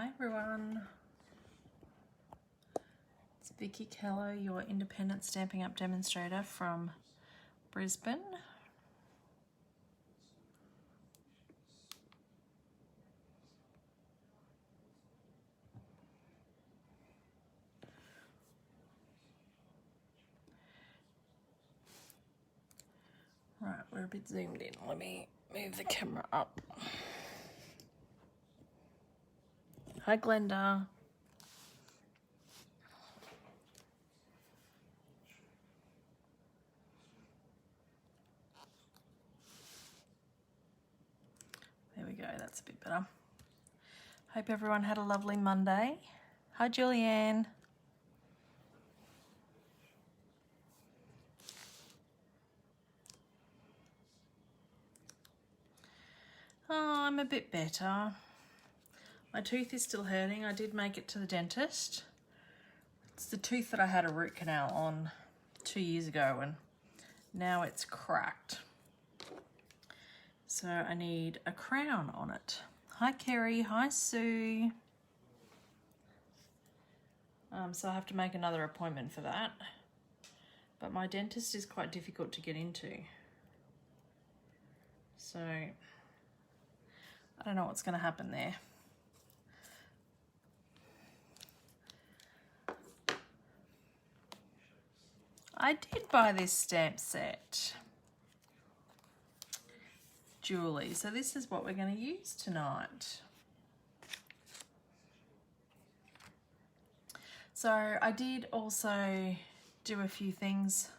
Hi everyone, it's Vickie Kello, your independent Stampin' Up demonstrator from Brisbane. Right, we're a bit zoomed in. Let me move the camera up. Hi Glenda. There we go, that's a bit better. Hope everyone had a lovely Monday. Hi Julianne. Oh, I'm a bit better. My tooth is still hurting. I did make it to the dentist. It's the tooth that I had a root canal on 2 years ago and now it's cracked. So I need a crown on it. Hi Kerry, hi Sue. So I have to make another appointment for that. But my dentist is quite difficult to get into. So I don't know what's going to happen there. I did buy this stamp set, Julie. So this is what we're going to use tonight. So I did also do a few things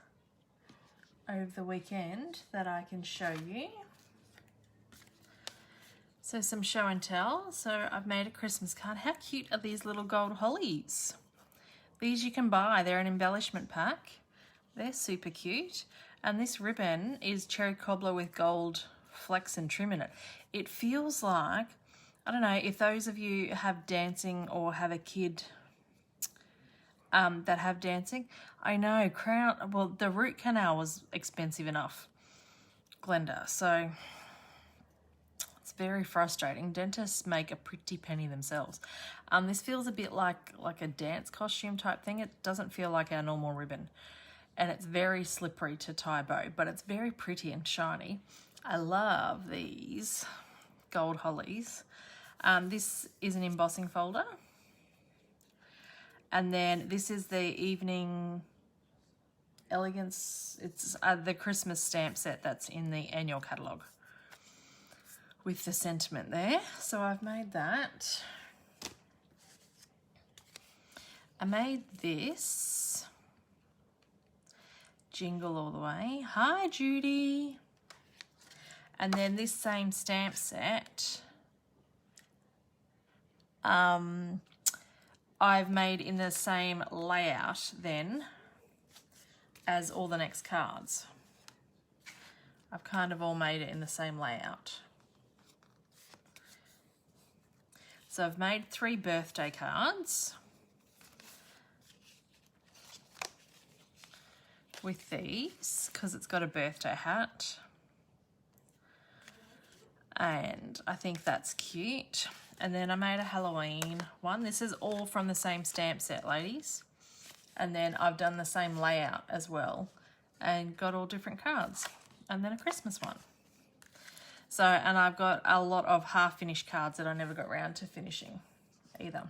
over the weekend that I can show you. So some show and tell. So I've made a Christmas card. How cute are these little gold hollies? These you can buy. They're an embellishment pack. They're super cute. And this ribbon is cherry cobbler with gold flecks and trim in it. It feels like, I don't know, if those of you have dancing or have a kid that have dancing, I know well, the root canal was expensive enough, Glenda, so it's very frustrating. Dentists make a pretty penny themselves. This feels a bit like a dance costume type thing. It doesn't feel like our normal ribbon, and it's very slippery to tie bow, but it's very pretty and shiny. I love these gold hollies. This is an embossing folder. And then this is the Evening Elegance. It's the Christmas stamp set that's in the annual catalogue with the sentiment there. So I've made that. I made this. Jingle all the way. Hi, Judy. And then this same stamp set. I've made in the same layout then as all the next cards. I've kind of all made it in the same layout. So I've made 3 birthday cards with these because it's got a birthday hat. And I think that's cute. And then I made a Halloween one. This is all from the same stamp set, ladies. And then I've done the same layout as well and got all different cards. And then a Christmas one. So, and I've got a lot of half-finished cards that I never got around to finishing either.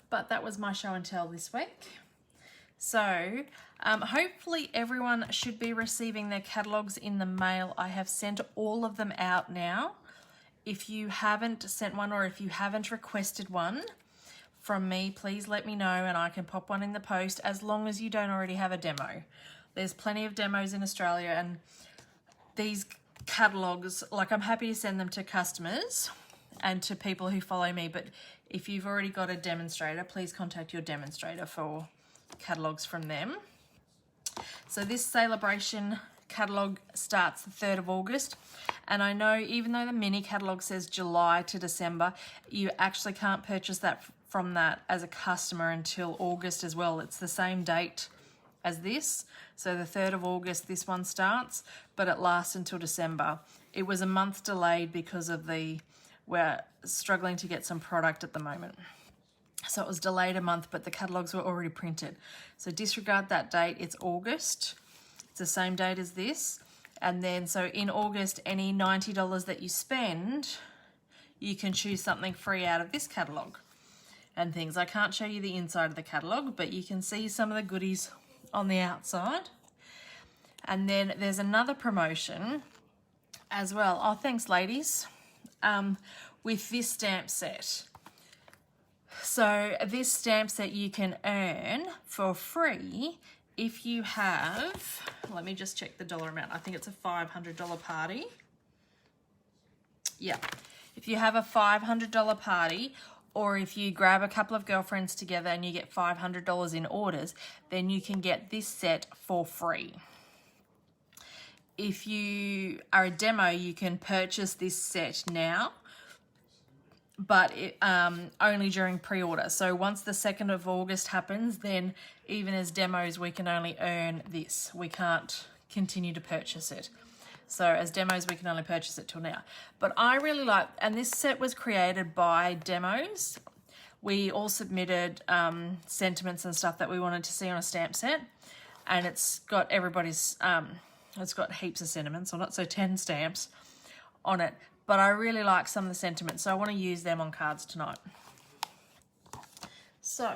But that was my show and tell this week. So, hopefully everyone should be receiving their catalogues in the mail. I have sent all of them out now. If you haven't sent one or if you haven't requested one from me, please let me know and I can pop one in the post as long as you don't already have a demo. There's plenty of demos in Australia, and these catalogues, like, I'm happy to send them to customers and to people who follow me, but if you've already got a demonstrator, please contact your demonstrator for catalogues from them. So this celebration catalogue starts the 3rd of August, and I know even though the mini catalogue says July to December, you actually can't purchase that from that as a customer until August as well. It's the same date as this, so the 3rd of August this one starts, but it lasts until December. It was a month delayed because of the we're struggling to get some product at the moment. So it was delayed a month, but the catalogues were already printed. So disregard that date, it's August. It's the same date as this. And then, so in August, any $90 that you spend, you can choose something free out of this catalogue and things. I can't show you the inside of the catalogue, but you can see some of the goodies on the outside. And then there's another promotion as well. Oh, thanks, ladies. With this stamp set. So this stamp set you can earn for free if you have, let me just check the dollar amount. I think it's a $500 party. Yeah. If you have a $500 party, or if you grab a couple of girlfriends together and you get $500 in orders, then you can get this set for free. If you are a demo, you can purchase this set now, but only during pre-order. So once the 2nd of August happens, then even as demos, we can only earn this. We can't continue to purchase it. So as demos, we can only purchase it till now. But I really like, and this set was created by demos. We all submitted sentiments and stuff that we wanted to see on a stamp set. And it's got everybody's, it's got heaps of sentiments, or not so 10 stamps on it. But I really like some of the sentiments, so I want to use them on cards tonight. So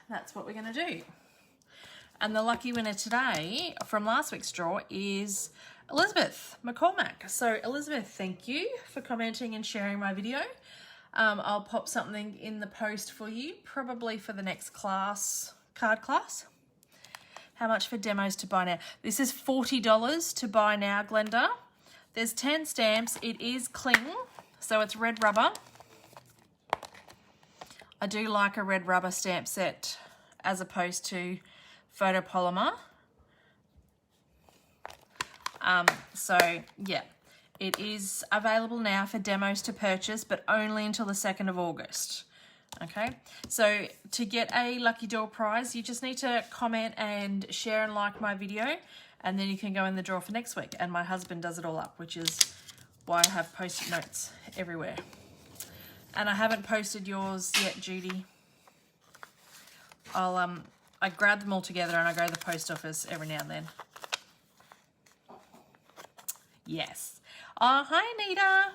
that's what we're going to do. And the lucky winner today from last week's draw is Elizabeth McCormack. So Elizabeth, thank you for commenting and sharing my video. I'll pop something in the post for you, probably for the next class, card class. How much for demos to buy now? This is $40 to buy now, Glenda. There's 10 stamps. It is cling, so it's red rubber. I do like a red rubber stamp set as opposed to photopolymer. So yeah, it is available now for demos to purchase, but only until the 2nd of August. Okay, so to get a lucky draw prize, you just need to comment and share and like my video, and then you can go in the draw for next week. And my husband does it all up, which is why I have post-it notes everywhere. And I haven't posted yours yet, Judy. I grab them all together and I go to the post office every now and then. Yes. Oh, hi, Nita.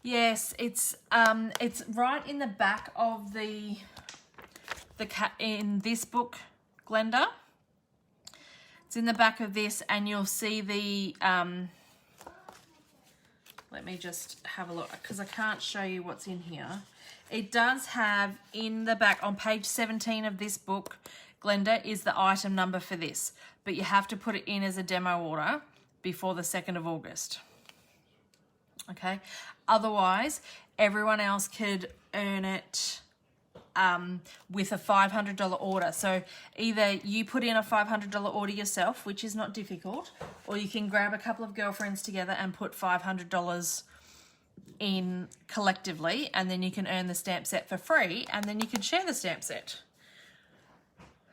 Yes, it's right in the back of the in this book, Glenda. It's in the back of this, and you'll see the let me just have a look because I can't show you what's in here. It does have in the back on page 17 of this book, Glenda, is the item number for this, but you have to put it in as a demo order before the 2nd of August. Okay, otherwise everyone else could earn it with a $500 order. So either you put in a $500 order yourself, which is not difficult, or you can grab a couple of girlfriends together and put $500 in collectively, and then you can earn the stamp set for free, and then you can share the stamp set.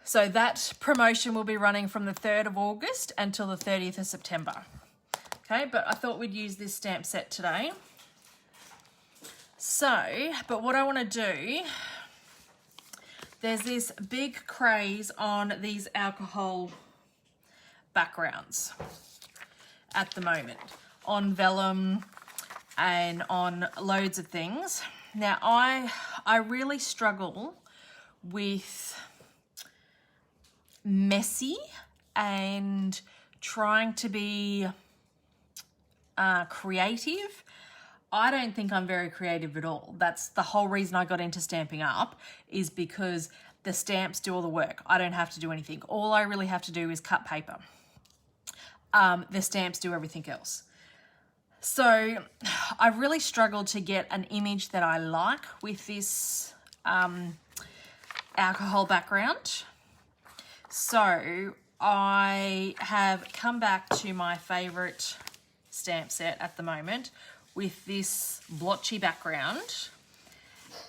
So that promotion will be running from the 3rd of August until the 30th of September. Okay, but I thought we'd use this stamp set today. So, but what I want to do, there's this big craze on these alcohol backgrounds at the moment, on Vellum and on loads of things. Now, I really struggle with messy and trying to be creative. I don't think I'm very creative at all. That's the whole reason I got into Stampin' Up, is because the stamps do all the work. I don't have to do anything. All I really have to do is cut paper. The stamps do everything else. So I really struggled to get an image that I like with this alcohol background. So I have come back to my favorite stamp set at the moment with this blotchy background,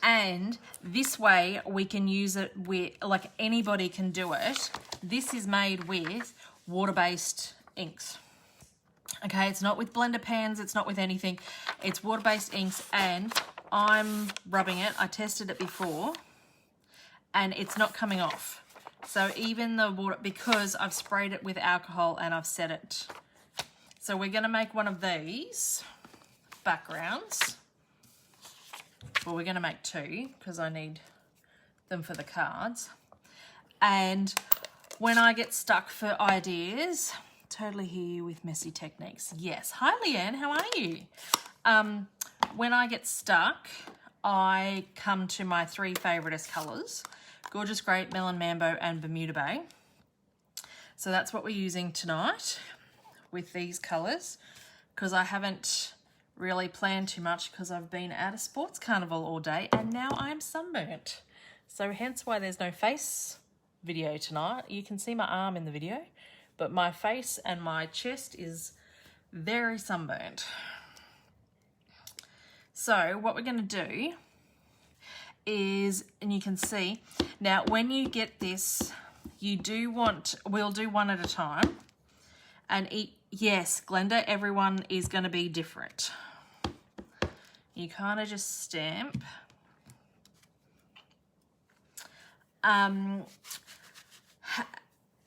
and this way we can use it with, like, anybody can do it. This is made with water-based inks. Okay, it's not with blender pens, it's not with anything. It's water-based inks, and I'm rubbing it. I tested it before, and it's not coming off. So even the water, because I've sprayed it with alcohol and I've set it. So we're gonna make one of these backgrounds. Well, we're gonna make two because I need them for the cards. And when I get stuck for ideas, totally hear you with messy techniques. Yes. Hi, Leanne. How are you? When I get stuck, I come to my three favoritist colours: Gorgeous Grape, Melon Mambo, and Bermuda Bay. So that's what we're using tonight with these colours, because I haven't really planned too much because I've been at a sports carnival all day and now I'm sunburnt. So hence why there's no face video tonight. You can see my arm in the video, but my face and my chest is very sunburnt. So what we're going to do is, and you can see, now when you get this, you do want, we'll do one at a time. And yes, Glenda, everyone is going to be different. You kind of just stamp.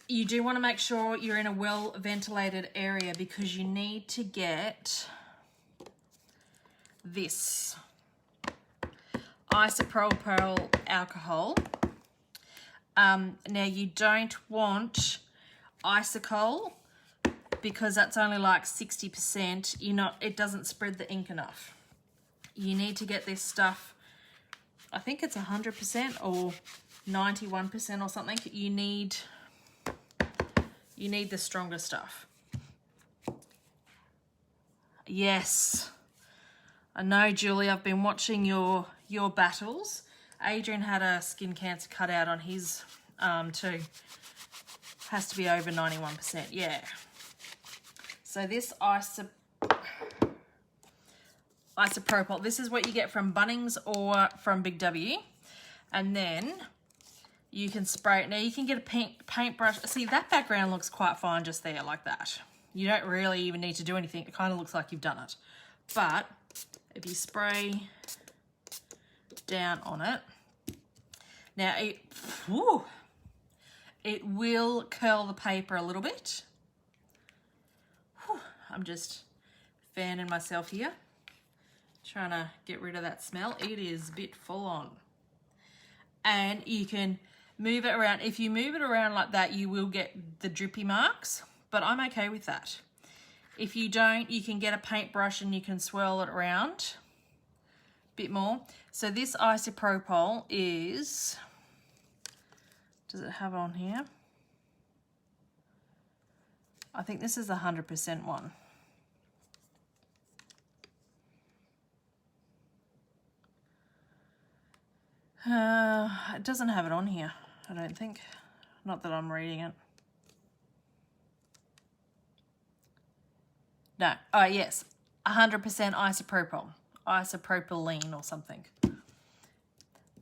You do want to make sure you're in a well-ventilated area because you need to get this isopropyl alcohol. Now you don't want isocol because that's only like 60%. It doesn't spread the ink enough. You need to get this stuff, I think it's 100% or 91% or something. You need the stronger stuff. Yes. I know, Julie, I've been watching your battles. Adrian had a skin cancer cut out on his too. Has to be over 91%, yeah. So this isopropyl, this is what you get from Bunnings or from Big W. And then you can spray it. Now you can get a paintbrush. See, that background looks quite fine just there like that. You don't really even need to do anything. It kind of looks like you've done it. But if you spray down on it, now it will curl the paper a little bit. I'm just fanning myself here, trying to get rid of that smell. It is a bit full on. And you can move it around. If you move it around like that, you will get the drippy marks, but I'm okay with that. If you don't, you can get a paintbrush and you can swirl it around a bit more. So this isopropyl is, does it have on here? I think this is the 100% one. It doesn't have it on here, I don't think. Not that I'm reading it. No. Oh, yes. 100% isopropyl. Isopropylene or something.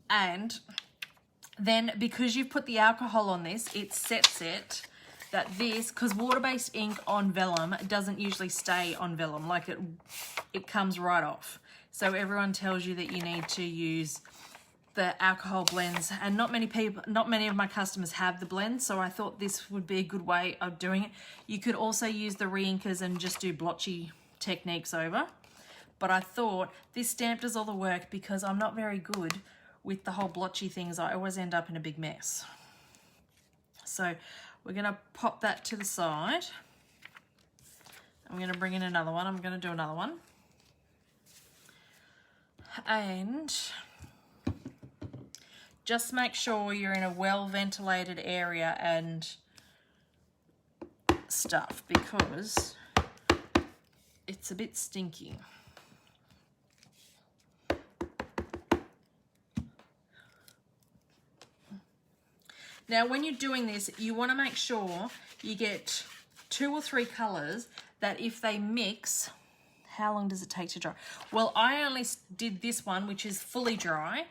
And then because you've put the alcohol on this, it sets it that this, because water-based ink on vellum doesn't usually stay on vellum. Like it comes right off. So everyone tells you that you need to use the alcohol blends, and not many of my customers have the blend, so I thought this would be a good way of doing it. You could also use the re-inkers and just do blotchy techniques over, but I thought this stamp does all the work because I'm not very good with the whole blotchy things. I always end up in a big mess. So we're going to pop that to the side. I'm going to bring in another one. I'm going to do another one. And just make sure you're in a well-ventilated area and stuff because it's a bit stinky. Now, when you're doing this, you want to make sure you get 2 or 3 colours that if they mix, how long does it take to dry? Well, I only did this one, which is fully dry,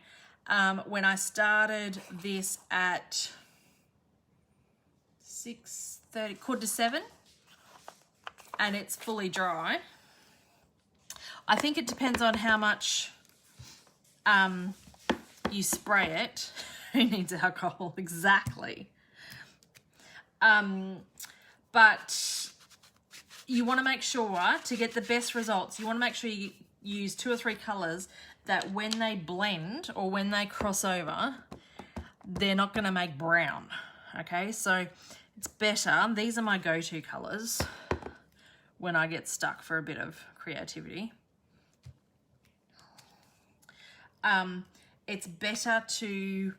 when I started this at 6:30, 6:45. and it's fully dry. I think it depends on how much you spray it. Who needs alcohol? Exactly. But you want to make sure, to get the best results, you want to make sure you use 2 or 3 colours that when they blend or when they cross over, they're not going to make brown. Okay, so it's better. These are my go-to colours when I get stuck for a bit of creativity. It's better to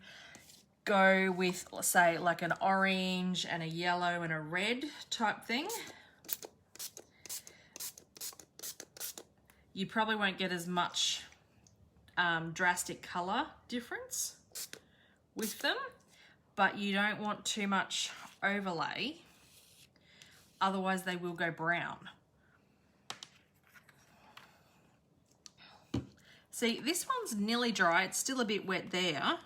go with, let's say, like an orange and a yellow and a red type thing. You probably won't get as much drastic colour difference with them, but you don't want too much overlay, otherwise they will go brown. See, this one's nearly dry. It's still a bit wet there,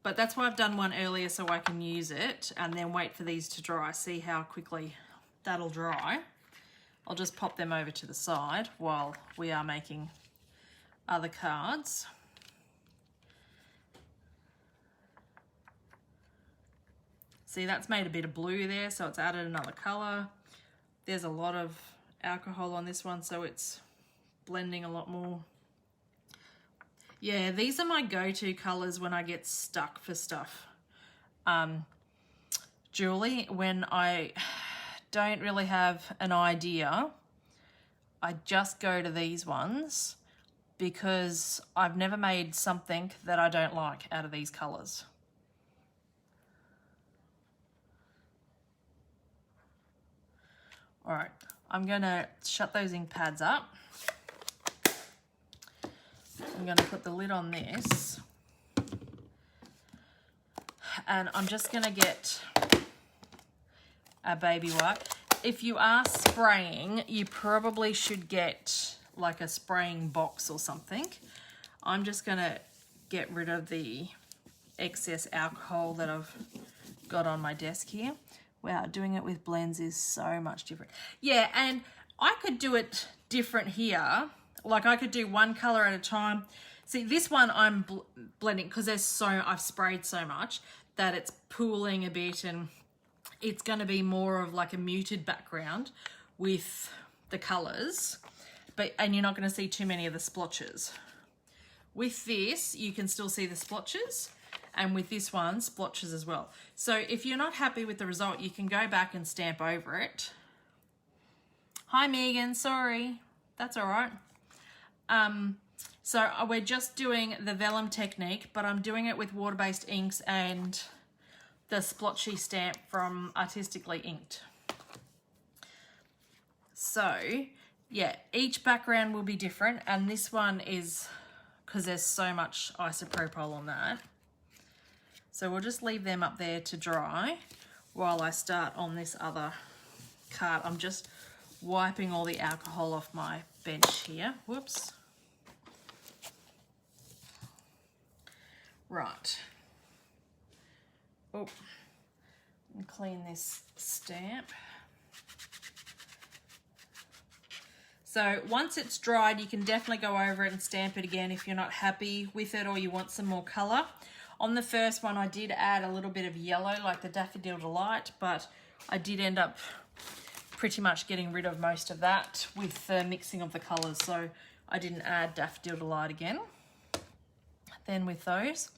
but that's why I've done one earlier so I can use it and then wait for these to dry. See how quickly that'll dry. I'll just pop them over to the side while we are making other cards. See, that's made a bit of blue there, so it's added another colour. There's a lot of alcohol on this one, so it's blending a lot more. Yeah, these are my go-to colours when I get stuck for stuff. Julie, when I don't really have an idea, I just go to these ones because I've never made something that I don't like out of these colours. All right, I'm gonna shut those ink pads up. I'm going to put the lid on this, and I'm just going to get a baby wipe. If you are spraying, you probably should get like a spraying box or something. I'm just going to get rid of the excess alcohol that I've got on my desk here. Wow, doing it with blends is so much different. Yeah, and I could do it different here. Like I could do one color at a time. See, this one I'm blending because I've sprayed so much that it's pooling a bit, and it's going to be more of like a muted background with the colors, and you're not going to see too many of the splotches. With this, you can still see the splotches, and with this one, splotches as well. So if you're not happy with the result, you can go back and stamp over it. Hi Megan, sorry, that's all right. So we're just doing the vellum technique, but I'm doing it with water-based inks and the splotchy stamp from Artistically Inked. So yeah, each background will be different, and this one is because there's so much isopropyl on that. So we'll just leave them up there to dry while I start on this other card. I'm just wiping all the alcohol off my bench here. Whoops. Right. Oh, and clean this stamp. So once it's dried, you can definitely go over it and stamp it again if you're not happy with it or you want some more colour. On the first one, I did add a little bit of yellow, like the Daffodil Delight, but I did end up pretty much getting rid of most of that with the mixing of the colours, so I didn't add Daffodil Delight again. Then with those.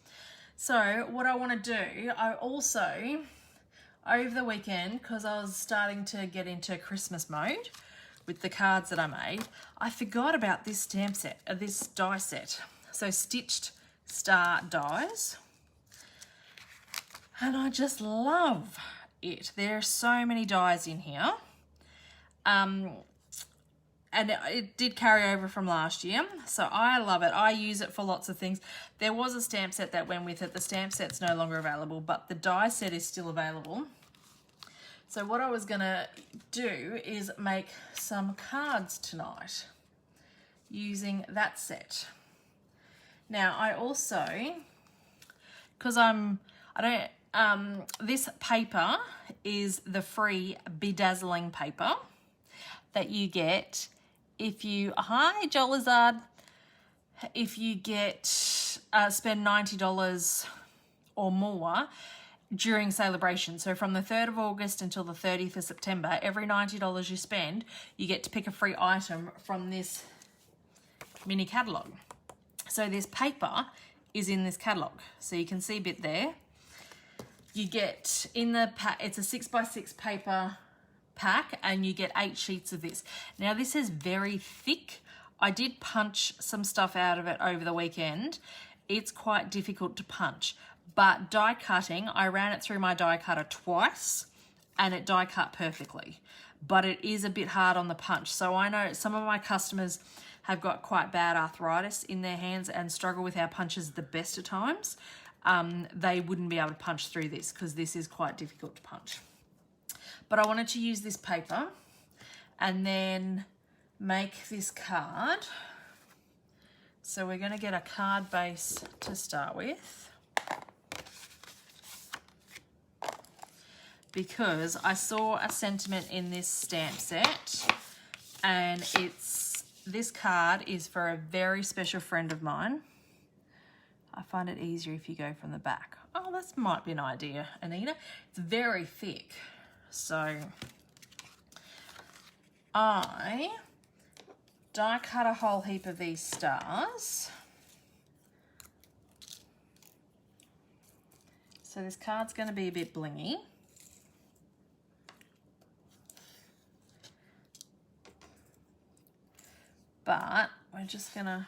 So what I want to do, I also, over the weekend, because I was starting to get into Christmas mode with the cards that I made, I forgot about this stamp set, this die set. So Stitched Star dies. And I just love it. There are so many dies in here. And it did carry over from last year, so I love it. I use it for lots of things. There was a stamp set that went with it. The stamp set's no longer available, but the die set is still available. So what I was gonna do is make some cards tonight using that set. Now I also, because this paper is the free Bedazzling paper. that you get if you, hi Jolazard, if you get, spend $90 or more during celebration. So from the 3rd of August until the 30th of September, every $90 you spend, you get to pick a free item from this mini catalogue. So this paper is in this catalogue. So you can see a bit there. You get in the pack, it's a 6x6 paper pack, and you get 8 sheets of this. Now this is very thick. I did punch some stuff out of it over the weekend. It's quite difficult to punch, but die cutting, I ran it through my die cutter twice and it die cut perfectly, but it is a bit hard on the punch. So I know some of my customers have got quite bad arthritis in their hands and struggle with our punches the best of times. They wouldn't be able to punch through this because this is quite difficult to punch. But I wanted to use this paper and then make this card. So we're going to get a card base to start with, because I saw a sentiment in this stamp set, and this card is for a very special friend of mine. I find it easier if you go from the back. Oh, that might be an idea, Anita. It's very thick. So I die cut a whole heap of these stars. So this card's going to be a bit blingy. But we're just going to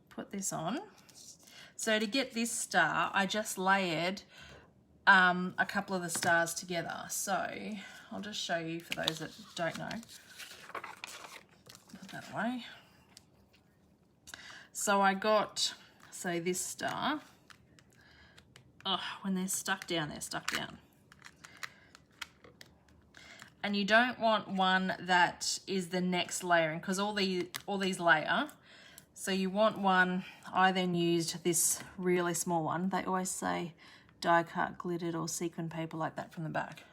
put this on. So to get this star, I just layered a couple of the stars together. So I'll just show you for those that don't know. Put that away. So I got, say, this star. Oh, when they're stuck down, they're stuck down. And you don't want one that is the next layering, because all these layer. So you want one, I then used this really small one. They always say die cut, glittered or sequin paper like that from the back.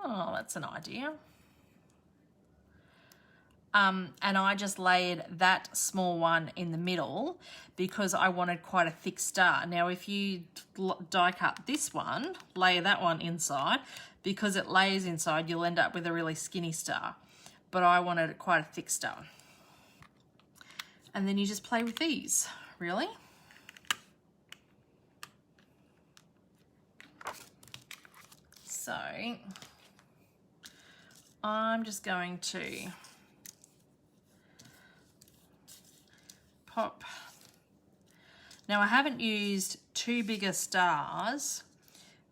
Oh, that's an idea. And I just layered that small one in the middle because I wanted quite a thick star. Now, if you die cut this one, layer that one inside, because it layers inside, you'll end up with a really skinny star. But I wanted quite a thick star. And then you just play with these, really. So I'm just going to pop. Now I haven't used too bigger stars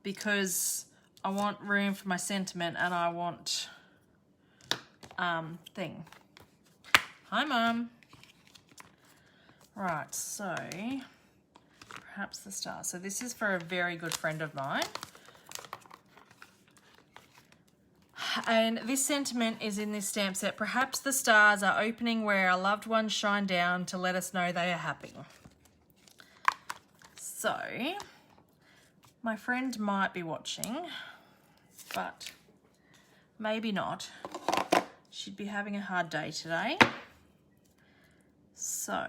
because I want room for my sentiment and I want thing. Hi, Mum. Right, so perhaps the star. So this is for a very good friend of mine. And this sentiment is in this stamp set. Perhaps the stars are opening where our loved ones shine down to let us know they are happy. So my friend might be watching, but maybe not. She'd be having a hard day today. So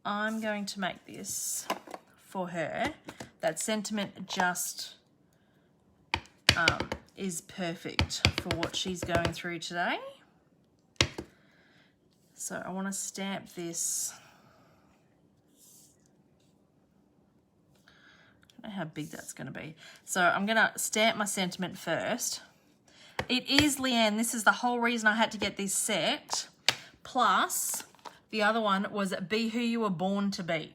I'm going to make this for her. That sentiment just is perfect for what she's going through today. So I want to stamp this. I don't know how big that's going to be. So I'm going to stamp my sentiment first. It is Leanne. This is the whole reason I had to get this set. Plus, the other one was Be Who You Were Born to Be.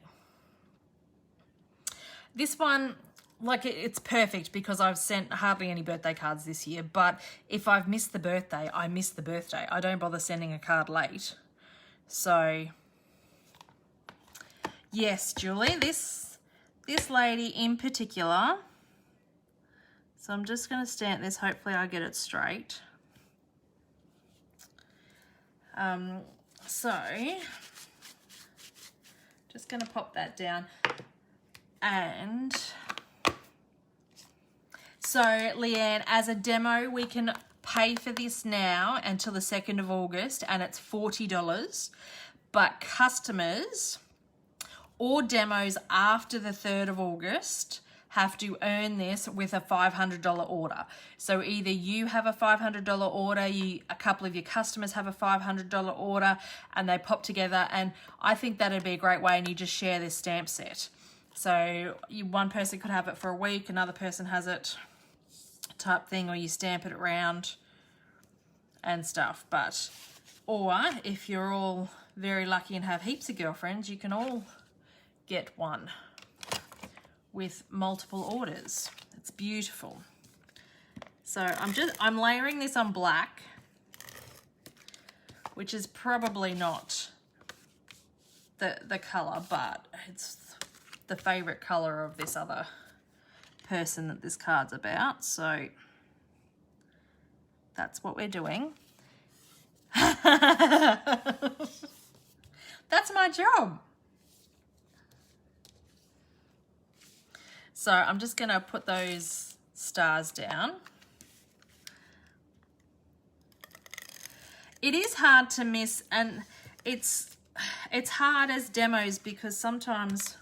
This one, like, it's perfect because I've sent hardly any birthday cards this year, but if I've missed the birthday, I miss the birthday. I don't bother sending a card late. So, yes, Julie, this lady in particular. So I'm just going to stamp this. Hopefully I get it straight. So, just going to pop that down. And So Leanne, as a demo, we can pay for this now until the 2nd of August, and it's $40. But customers or demos after the 3rd of August have to earn this with a $500 order. So either you have a $500 order, a couple of your customers have a $500 order, and they pop together. And I think that'd be a great way, and you just share this stamp set. So one person could have it for a week, another person has it type thing, or you stamp it around and stuff. But, or if you're all very lucky and have heaps of girlfriends, you can all get one with multiple orders. It's beautiful. So I'm layering this on black, which is probably not the color, but it's the favorite color of this other person that this card's about. So that's what we're doing. That's my job. So I'm just going to put those stars down. It is hard to miss, and it's hard as demos because sometimes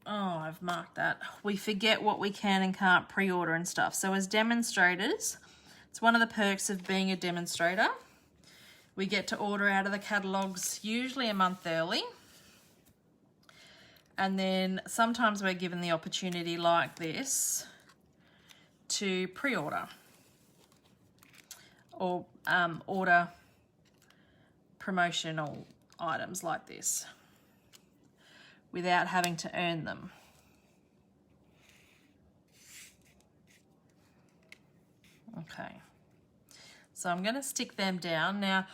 I've marked that. We forget what we can and can't pre-order and stuff. So as demonstrators, it's one of the perks of being a demonstrator. We get to order out of the catalogs usually a month early. And then sometimes we're given the opportunity like this to pre-order or order promotional items like this without having to earn them. Okay, so I'm going to stick them down now.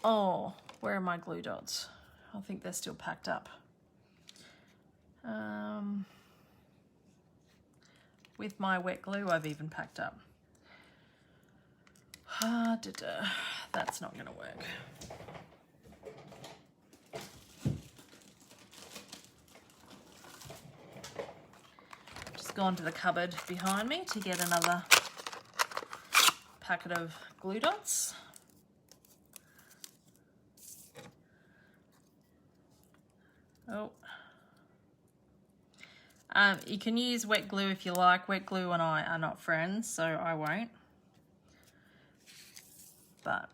Oh, where are my glue dots? I think they're still packed up. With my wet glue, I've even packed up. That's not going to work. Just gone to the cupboard behind me to get another packet of glue dots. Oh. You can use wet glue if you like. Wet glue and I are not friends, so I won't. But,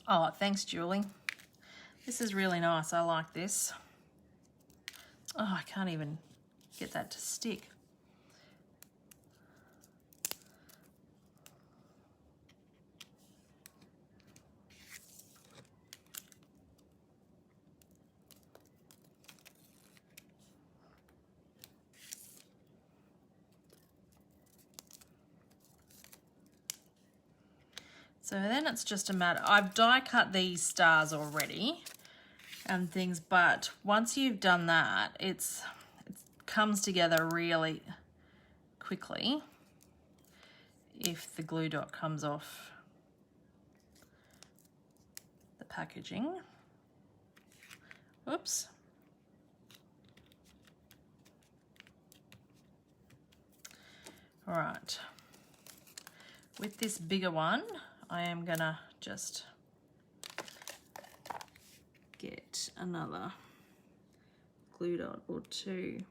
oh, thanks, Julie. This is really nice. I like this. Oh, I can't even get that to stick. So then it's just a matter, I've die cut these stars already and things, but once you've done that, it comes together really quickly if the glue dot comes off the packaging. Oops. All right. With this bigger one, I am gonna just get another glue dot or two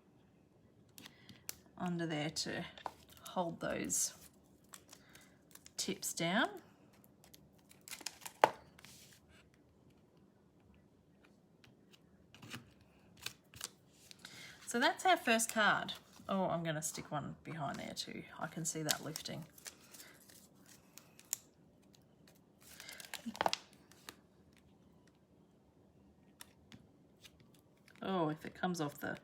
under there to hold those tips down. So that's our first card. Oh, I'm gonna stick one behind there too. I can see that lifting. Oh, if it comes off the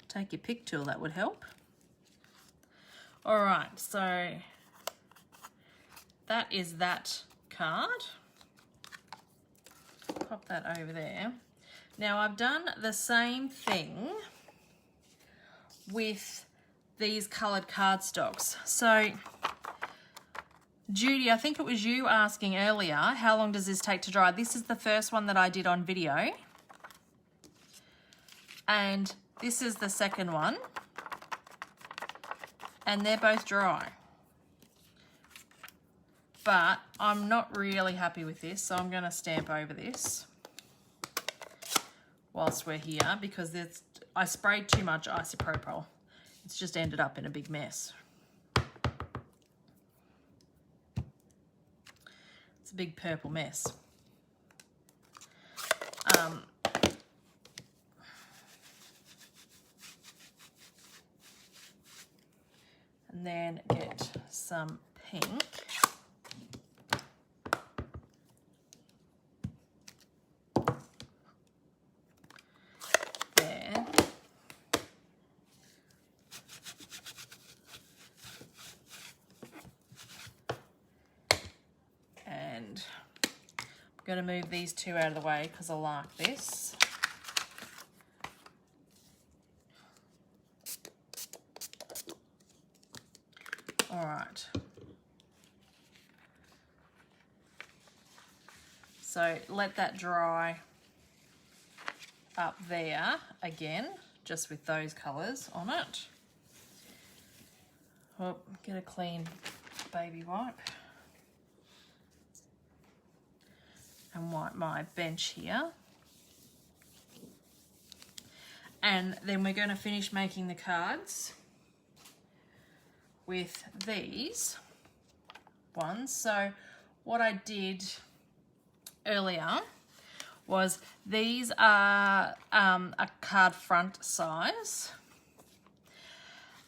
take your pick tool, that would help. All right, so that is that card. Pop that over there. Now I've done the same thing with these coloured cardstocks. So Judy, I think it was you asking earlier, how long does this take to dry? This is the first one that I did on video. And this is the second one. and they're both dry. But I'm not really happy with this, so I'm going to stamp over this whilst we're here, because I sprayed too much isopropyl. It's just ended up in a big mess. It's a big purple mess. And then get some pink. There. And I'm going to move these two out of the way because I like this. All right. So let that dry up there again, just with those colours on it. Oh, get a clean baby wipe and wipe my bench here. And then we're going to finish making the cards with these ones. So what I did earlier was these are a card front size,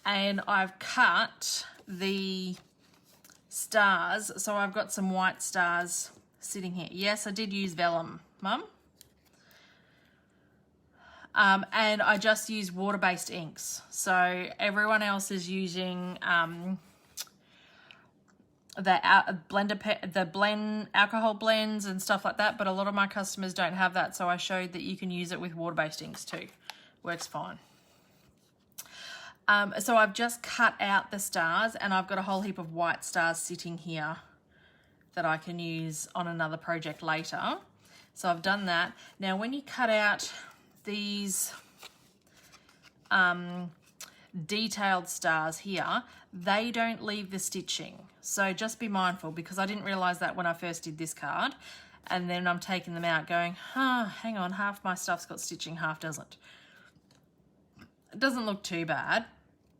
and I've cut the stars, so I've got some white stars sitting here. Yes, I did use vellum, Mum. And I just use water-based inks. So everyone else is using the blend alcohol blends and stuff like that, but a lot of my customers don't have that, so I showed that you can use it with water-based inks too. Works fine. So I've just cut out the stars, and I've got a whole heap of white stars sitting here that I can use on another project later. So I've done that. Now when you cut out these detailed stars here, they don't leave the stitching. So just be mindful, because I didn't realize that when I first did this card, and then I'm taking them out going, hang on, half my stuff's got stitching, half doesn't. It doesn't look too bad,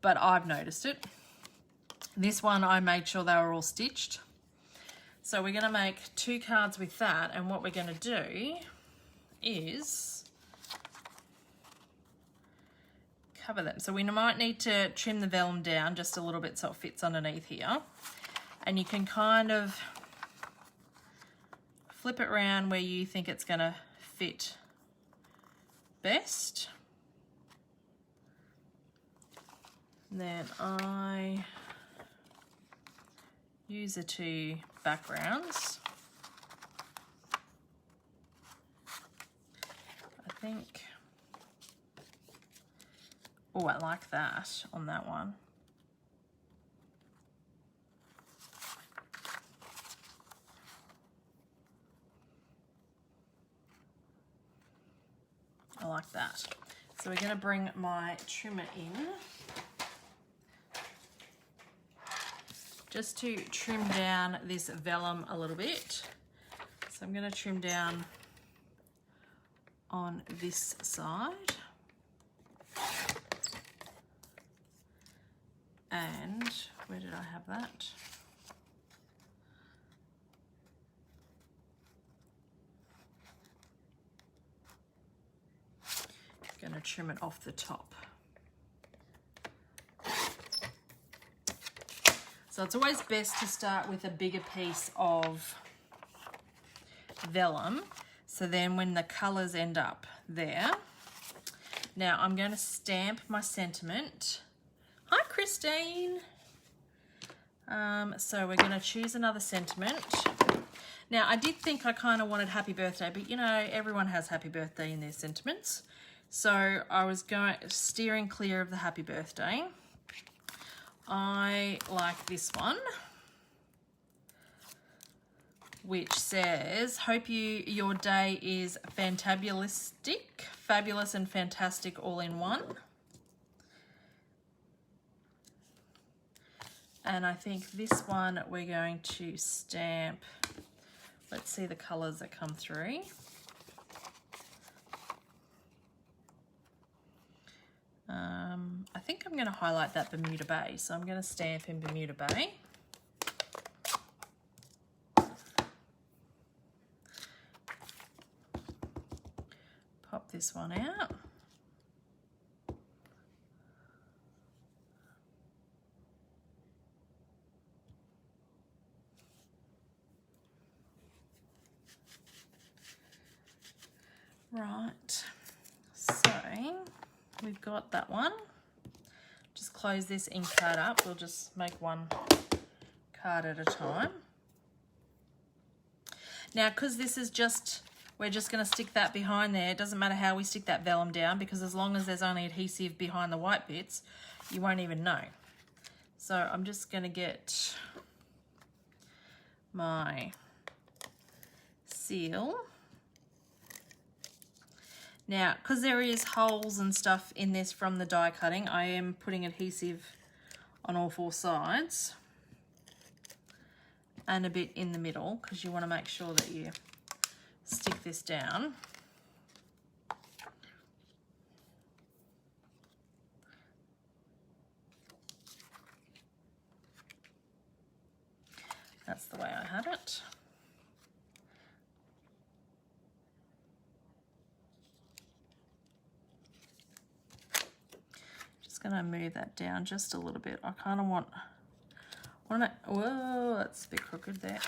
but I've noticed it. This one I made sure they were all stitched. So we're going to make 2 cards with that, and what we're going to do is cover them. So we might need to trim the vellum down just a little bit so it fits underneath here. And you can kind of flip it around where you think it's going to fit best. And then I use the 2 backgrounds. I think, oh, I like that on that one. I like that. So we're going to bring my trimmer in just to trim down this vellum a little bit. So I'm going to trim down on this side. And where did I have that? Going to trim it off the top. So it's always best to start with a bigger piece of vellum, so then when the colours end up there. Now I'm going to stamp my sentiment. Hi Christine. So we're going to choose another sentiment. Now I did think I kind of wanted happy birthday, but you know, everyone has happy birthday in their sentiments. So I was steering clear of the happy birthday. I like this one, which says, hope your day is fantabulistic, fabulous and fantastic all in one. And I think this one we're going to stamp, let's see the colours that come through. I think I'm going to highlight that Bermuda Bay, so I'm going to stamp in Bermuda Bay. Pop this one out. Right, so we've got that one. Just close this ink card up. We'll just make one card at a time. Now, because this is just, we're just going to stick that behind there. It doesn't matter how we stick that vellum down, because as long as there's only adhesive behind the white bits, you won't even know. So I'm just going to get my seal. Now, because there is holes and stuff in this from the die cutting, I am putting adhesive on all four sides and a bit in the middle, because you want to make sure that you stick this down. That's the way I had it. Going to move that down just a little bit. I kind of want to, whoa, that's a bit crooked there.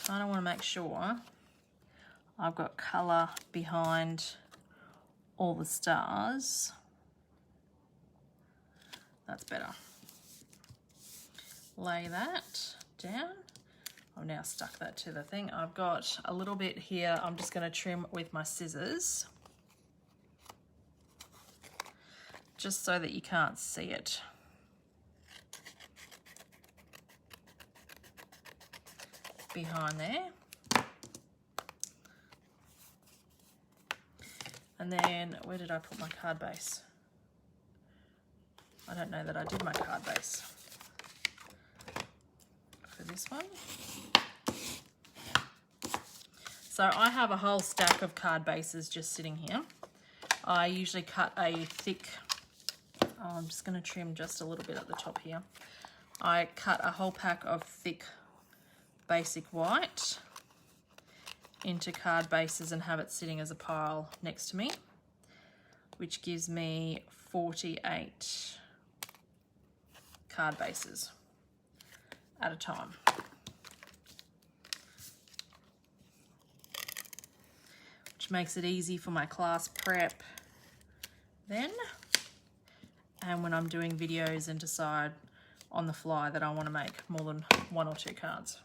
Kind of want to make sure I've got colour behind all the stars. That's better. Lay that down. I've now stuck that to the thing. I've got a little bit here. I'm just going to trim with my scissors, just so that you can't see it. Behind there. And then, where did I put my card base? I don't know that I did my card base. This one. So I have a whole stack of card bases just sitting here. I usually cut a thick, I'm just going to trim just a little bit at the top here. I cut a whole pack of thick basic white into card bases and have it sitting as a pile next to me, which gives me 48 card bases at a time. Which makes it easy for my class prep then, and when I'm doing videos and decide on the fly that I want to make more than 1 or 2 cards.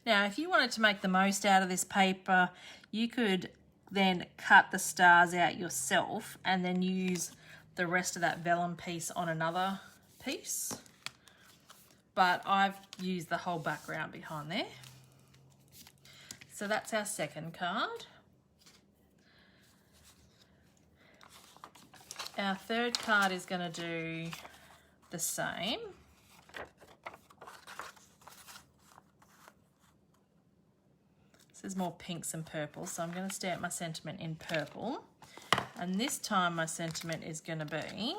Now, if you wanted to make the most out of this paper, you could then cut the stars out yourself and then use the rest of that vellum piece on another piece. But I've used the whole background behind there. So that's our second card. Our third card is going to do the same. This is more pinks and purples, so I'm going to stamp my sentiment in purple. And this time my sentiment is going to be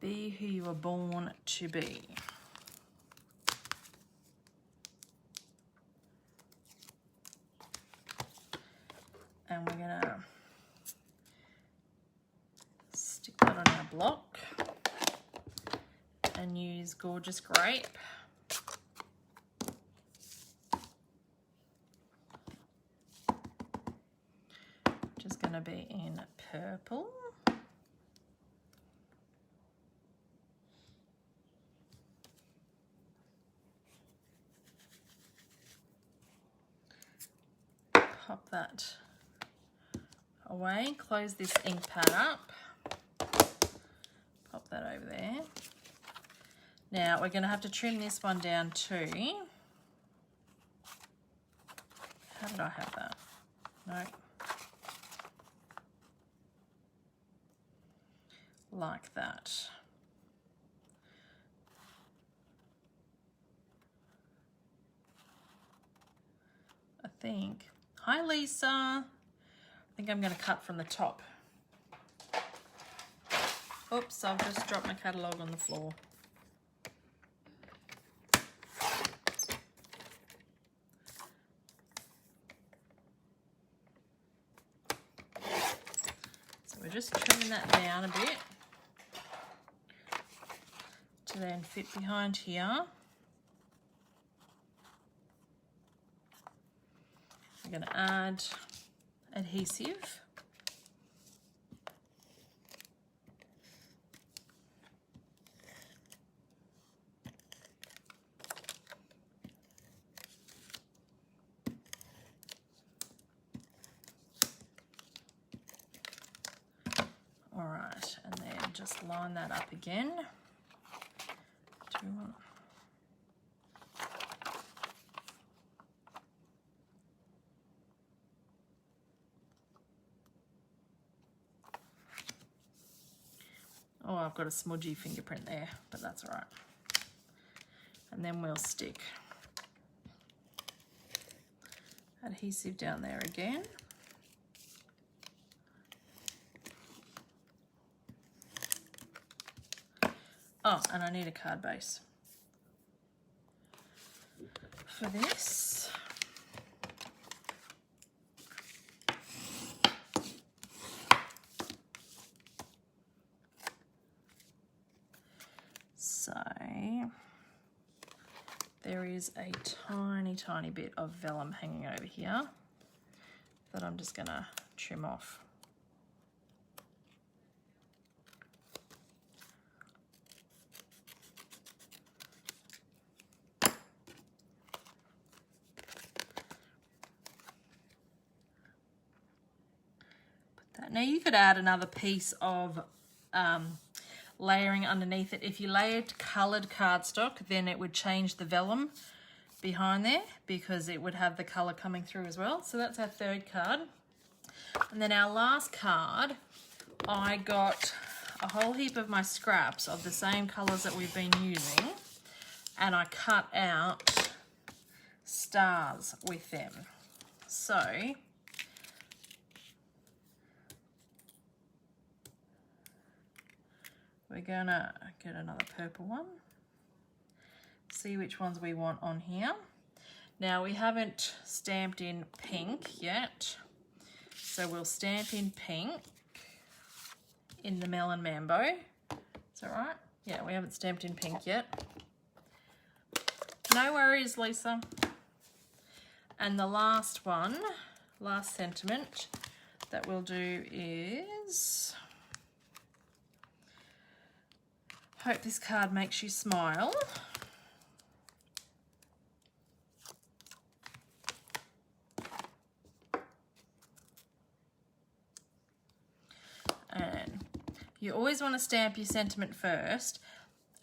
be who you were born to be. And we're going to stick that on our block and use Gorgeous Grape. Which is going to be in purple. Pop that away, close this ink pad up, pop that over there. Now we're going to have to trim this one down too. How did I have that? No. Like that. I think. Hi Lisa. I think I'm going to cut from the top. Oops, I've just dropped my catalogue on the floor. So we're just trimming that down a bit to then fit behind here. I'm going to add adhesive. All right, and then just line that up again. Oh, I've got a smudgy fingerprint there, but that's all right. And then we'll stick adhesive down there again. Oh, and I need a card base for this. So there is a tiny bit of vellum hanging over here that I'm just going to trim off. Now you could add another piece of layering underneath it. If you layered coloured cardstock, then it would change the vellum behind there because it would have the colour coming through as well. So that's our third card. And then our last card, I got a whole heap of my scraps of the same colours that we've been using, and I cut out stars with them. So we're gonna get another purple one, see which ones we want on here. Now we haven't stamped in pink yet, so we'll stamp in pink in the Melon Mambo. Is that right? Yeah, we haven't stamped in pink yet. No worries, Lisa. And the last one, last sentiment that we'll do is, hope this card makes you smile. And you always want to stamp your sentiment first,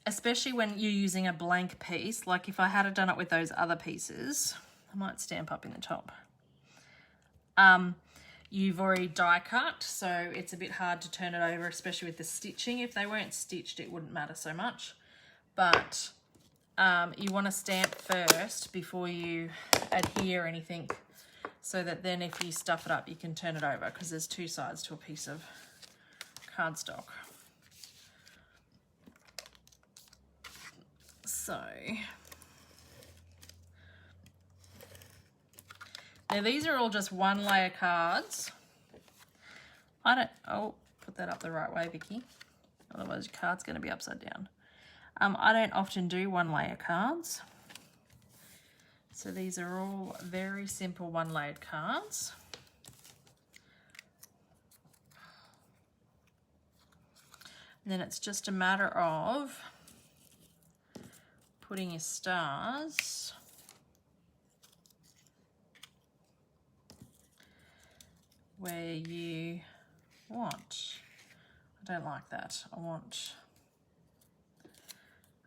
especially when you're using a blank piece. Like if I had done it with those other pieces, I might stamp up in the top. You've already die cut, so it's a bit hard to turn it over, especially with the stitching. If they weren't stitched, it wouldn't matter so much. But you want to stamp first before you adhere anything, so that then if you stuff it up, you can turn it over, because there's two sides to a piece of cardstock. So now these are all just one layer cards. Oh, put that up the right way, Vickie. Otherwise your card's going to be upside down. I don't often do one layer cards. So these are all very simple one layered cards. And then it's just a matter of putting your stars where you want, I don't like that, I want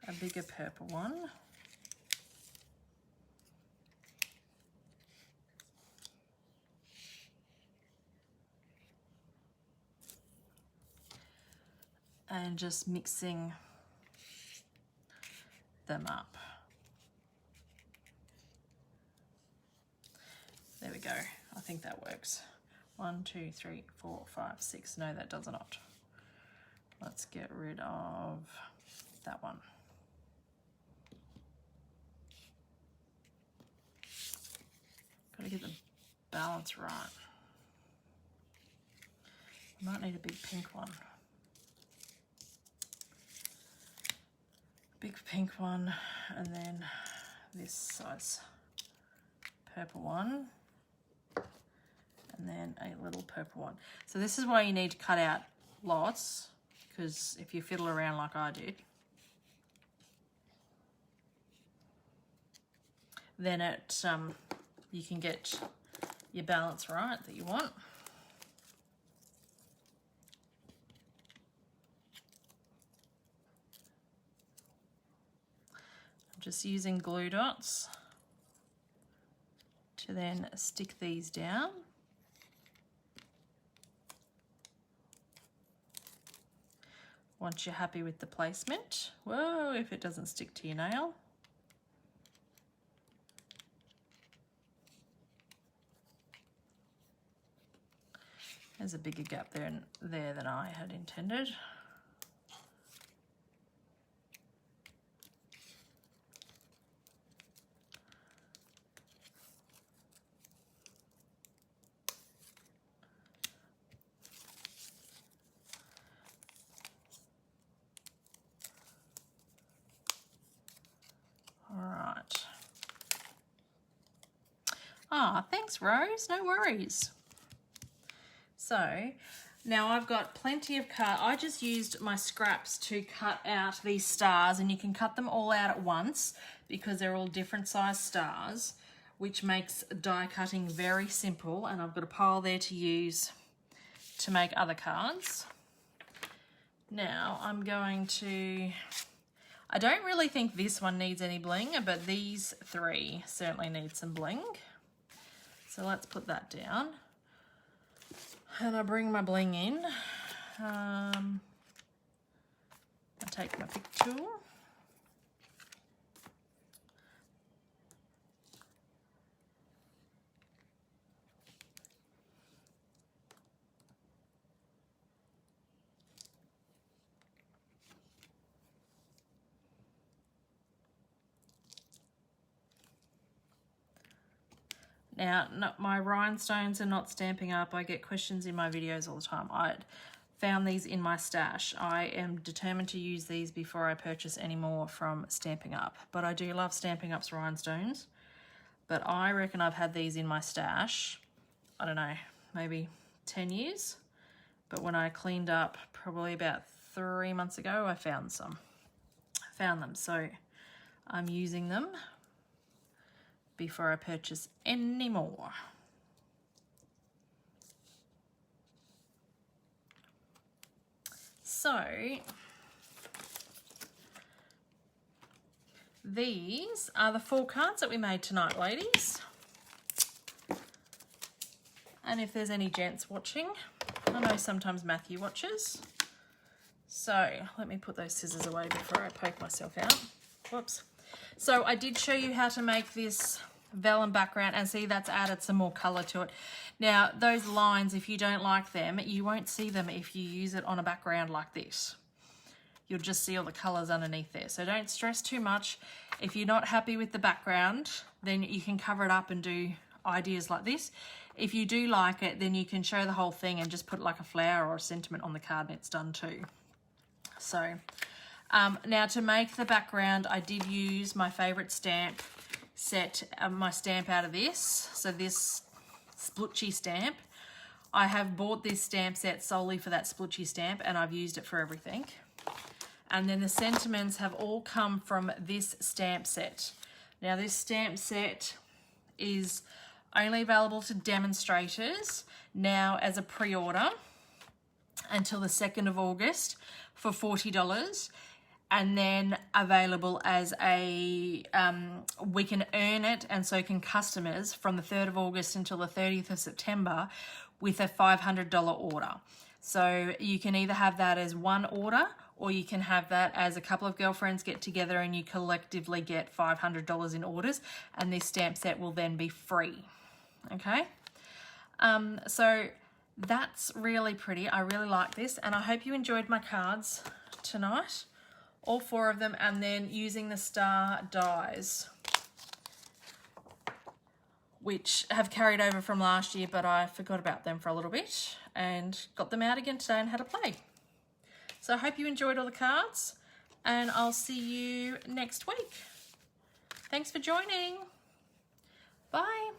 a bigger purple one. And just mixing them up. There we go. I think that works. 1, 2, 3, 4, 5, 6. No, that does not. Let's get rid of that one. Got to get the balance right. I might need a big pink one. Big pink one, and then this size purple one, and then a little purple one. So this is why you need to cut out lots, because if you fiddle around like I did, then it you can get your balance right that you want. Just using glue dots to then stick these down. Once you're happy with the placement, whoa, if it doesn't stick to your nail. There's a bigger gap there than I had intended. Ah, thanks, Rose. No worries. So now I've got plenty of cut. I just used my scraps to cut out these stars, and you can cut them all out at once because they're all different size stars, which makes die cutting very simple. And I've got a pile there to use to make other cards. Now I'm going to, I don't really think this one needs any bling, but these three certainly need some bling. So let's put that down. And I bring my bling in. I take my pick tool. Now, my rhinestones are not Stampin' Up. I get questions in my videos all the time. I found these in my stash. I am determined to use these before I purchase any more from Stampin' Up. But I do love Stampin' Up's rhinestones. But I reckon I've had these in my stash, I don't know, maybe 10 years. But when I cleaned up probably about 3 months ago, I found them. So I'm using them before I purchase any more. So these are the 4 cards that we made tonight, ladies. And if there's any gents watching, I know sometimes Matthew watches. So let me put those scissors away before I poke myself out. Whoops. So I did show you how to make this vellum background, and see that's added some more color to it. Now those lines, if you don't like them, you won't see them if you use it on a background like this. You'll just see all the colors underneath there. So don't stress too much. If you're not happy with the background, then you can cover it up and do ideas like this. If you do like it, then you can show the whole thing and just put like a flower or a sentiment on the card, and it's done too. So now to make the background, I did use my favorite stamp set, my stamp out of this. So this splutchy stamp. I have bought this stamp set solely for that splutchy stamp, and I've used it for everything. And then the sentiments have all come from this stamp set. Now this stamp set is only available to demonstrators now as a pre-order until the 2nd of August for $40. And then available as a, we can earn it, and so can customers from the 3rd of August until the 30th of September with a $500 order. So you can either have that as one order, or you can have that as a couple of girlfriends get together and you collectively get $500 in orders, and this stamp set will then be free. Okay, so that's really pretty. I really like this, and I hope you enjoyed my cards tonight. All 4 of them, and then using the star dies, which have carried over from last year, but I forgot about them for a little bit and got them out again today and had a play. So I hope you enjoyed all the cards, and I'll see you next week. Thanks for joining. Bye.